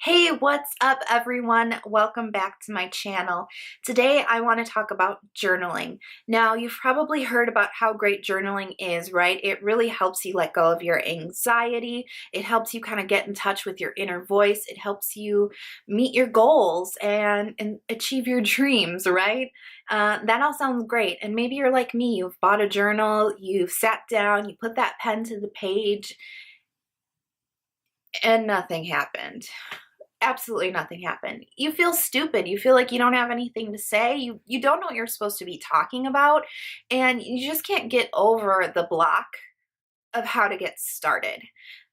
Hey, what's up everyone? Welcome back to my channel. Today I want to talk about journaling. Now, you've probably heard about how great journaling is, right? It really helps you let go of your anxiety. It helps you kind of get in touch with your inner voice. It helps you meet your goals and achieve your dreams, right? That all sounds great. And maybe you're like me. You've bought a journal, you've sat down, you put that pen to the page, and nothing happened. Absolutely nothing happened. You feel stupid. You feel like you don't have anything to say. You don't know what you're supposed to be talking about, and you just can't get over the block of how to get started.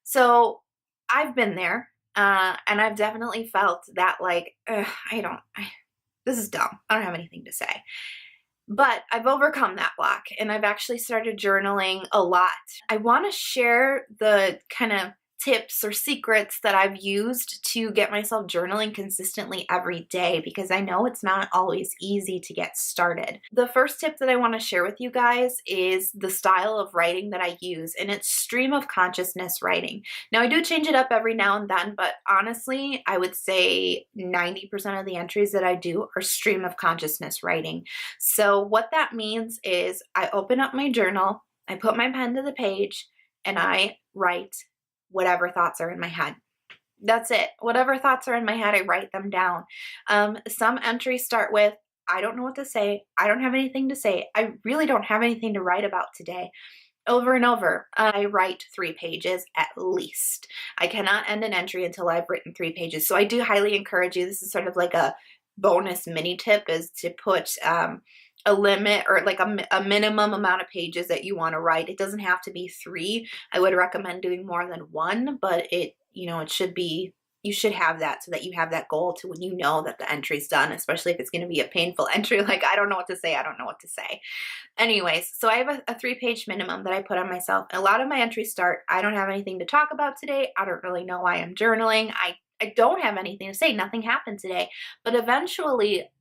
So I've been there, and I've definitely felt that like, this is dumb. I don't have anything to say. But I've overcome that block, and I've actually started journaling a lot. I want to share the kind of tips or secrets that I've used to get myself journaling consistently every day, because I know it's not always easy to get started. The first tip that I want to share with you guys is the style of writing that I use, and it's stream of consciousness writing. Now, I do change it up every now and then, but honestly, I would say 90% of the entries that I do are stream of consciousness writing. So what that means is I open up my journal, I put my pen to the page, and I write whatever thoughts are in my head. That's it. Whatever thoughts are in my head, I write them down. Some entries start with, I don't know what to say. I don't have anything to say. I really don't have anything to write about today. Over and over, I write 3 pages at least. I cannot end an entry until I've written 3 pages. So I do highly encourage you, this is sort of like a bonus mini tip, is to put a limit or like a minimum amount of pages that you want to write. It doesn't have to be 3. I would recommend doing more than 1, but it should be, you should have that so that you have that goal to when you know that the entry's done, especially if it's going to be a painful entry like I don't know what to say, I don't know what to say. Anyways, so I have a 3-page minimum that I put on myself. A lot of my entries start, I don't have anything to talk about today. I don't really know why I'm journaling. I don't have anything to say. Nothing happened today. But eventually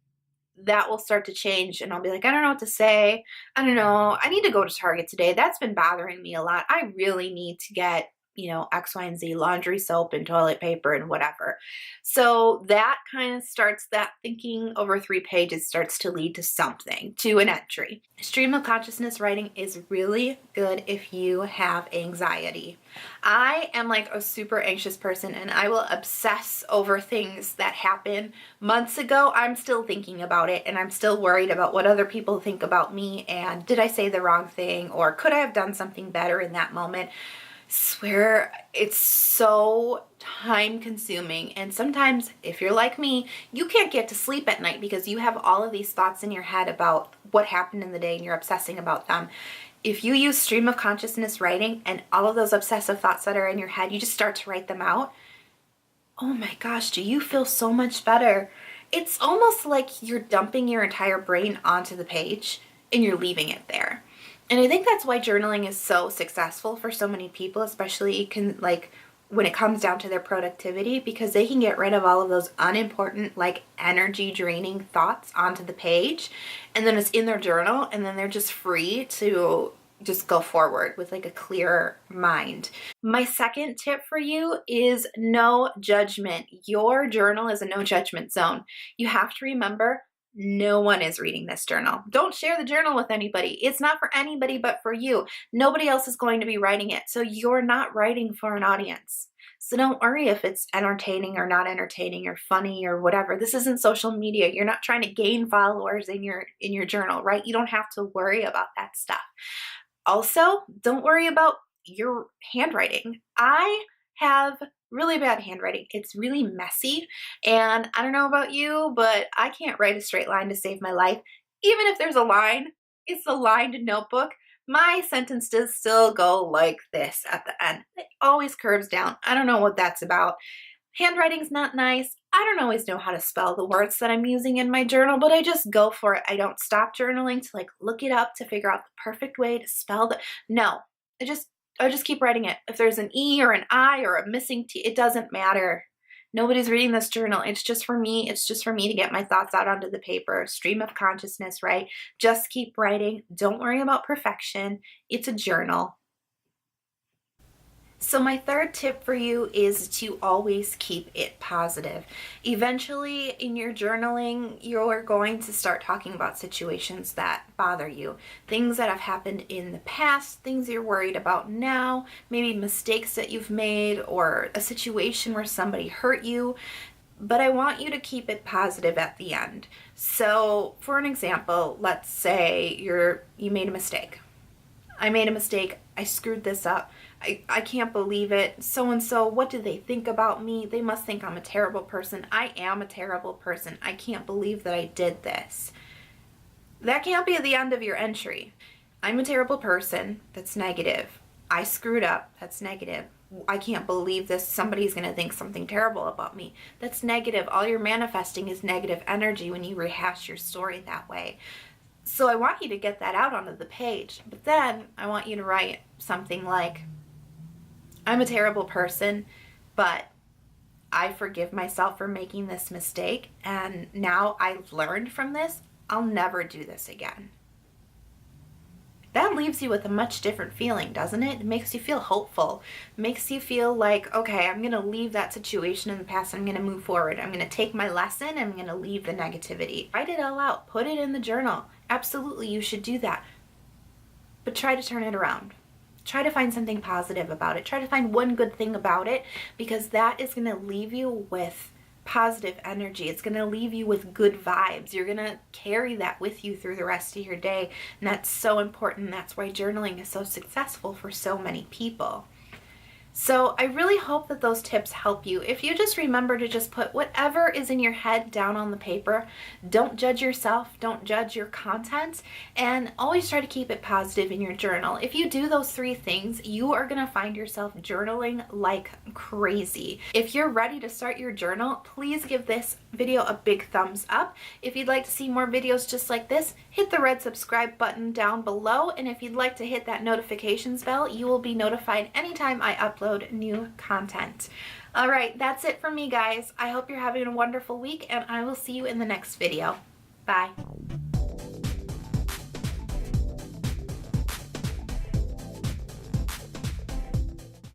that will start to change, and I'll be like, I don't know what to say. I don't know. I need to go to Target today. That's been bothering me a lot. I really need to get, X, Y, and Z, laundry soap and toilet paper and whatever. So that kind of starts, that thinking over 3 pages starts to lead to something, to an entry. Stream of consciousness writing is really good if you have anxiety. I am like a super anxious person, and I will obsess over things that happen months ago. I'm still thinking about it, and I'm still worried about what other people think about me, and did I say the wrong thing, or could I have done something better in that moment? Swear, it's so time consuming, and sometimes if you're like me, you can't get to sleep at night because you have all of these thoughts in your head about what happened in the day and you're obsessing about them. If you use stream of consciousness writing and all of those obsessive thoughts that are in your head, you just start to write them out. Oh my gosh, do you feel so much better? It's almost like you're dumping your entire brain onto the page and you're leaving it there. And I think that's why journaling is so successful for so many people, especially when it comes down to their productivity, because they can get rid of all of those unimportant, like energy draining thoughts onto the page, and then it's in their journal, and then they're just free to just go forward with like a clearer mind. My second tip for you is no judgment. Your journal is a no judgment zone. You have to remember, no one is reading this journal. Don't share the journal with anybody. It's not for anybody but for you. Nobody else is going to be writing it. So you're not writing for an audience. So don't worry if it's entertaining or not entertaining or funny or whatever. This isn't social media. You're not trying to gain followers in your journal, right? You don't have to worry about that stuff. Also, don't worry about your handwriting. I have really bad handwriting. It's really messy, and I don't know about you, but I can't write a straight line to save my life. Even if there's a line, it's a lined notebook. My sentences still go like this at the end. It always curves down. I don't know what that's about. Handwriting's not nice. I don't always know how to spell the words that I'm using in my journal, but I just go for it. I don't stop journaling to like look it up to figure out the perfect way to spell no, I just keep writing it. If there's an E or an I or a missing T, it doesn't matter. Nobody's reading this journal. It's just for me. It's just for me to get my thoughts out onto the paper. Stream of consciousness, right? Just keep writing. Don't worry about perfection. It's a journal. So my third tip for you is to always keep it positive. Eventually in your journaling, you're going to start talking about situations that bother you, things that have happened in the past, things you're worried about now, maybe mistakes that you've made or a situation where somebody hurt you. But I want you to keep it positive at the end. So for an example, let's say you made a mistake. I made a mistake. I screwed this up. I can't believe it. So-and-so, what do they think about me? They must think I'm a terrible person. I am a terrible person. I can't believe that I did this. That can't be the end of your entry. I'm a terrible person. That's negative. I screwed up. That's negative. I can't believe this. Somebody's going to think something terrible about me. That's negative. All you're manifesting is negative energy when you rehash your story that way. So I want you to get that out onto the page. But then I want you to write something like, I'm a terrible person, but I forgive myself for making this mistake. And now I've learned from this. I'll never do this again. That leaves you with a much different feeling, doesn't it? It makes you feel hopeful. It makes you feel like, okay, I'm going to leave that situation in the past. I'm going to move forward. I'm going to take my lesson. I'm going to leave the negativity. Write it all out. Put it in the journal. Absolutely, you should do that. But try to turn it around. Try to find something positive about it. Try to find one good thing about it, because that is going to leave you with positive energy. It's going to leave you with good vibes. You're going to carry that with you through the rest of your day. And that's so important. That's why journaling is so successful for so many people. So I really hope that those tips help you. If you just remember to just put whatever is in your head down on the paper, don't judge yourself, don't judge your content, and always try to keep it positive in your journal. If you do those 3 things, you are going to find yourself journaling like crazy. If you're ready to start your journal, please give this video a big thumbs up. If you'd like to see more videos just like this, hit the red subscribe button down below, and if you'd like to hit that notifications bell, you will be notified anytime I upload new content. All right, that's it for me, guys. I hope you're having a wonderful week, and I will see you in the next video. Bye.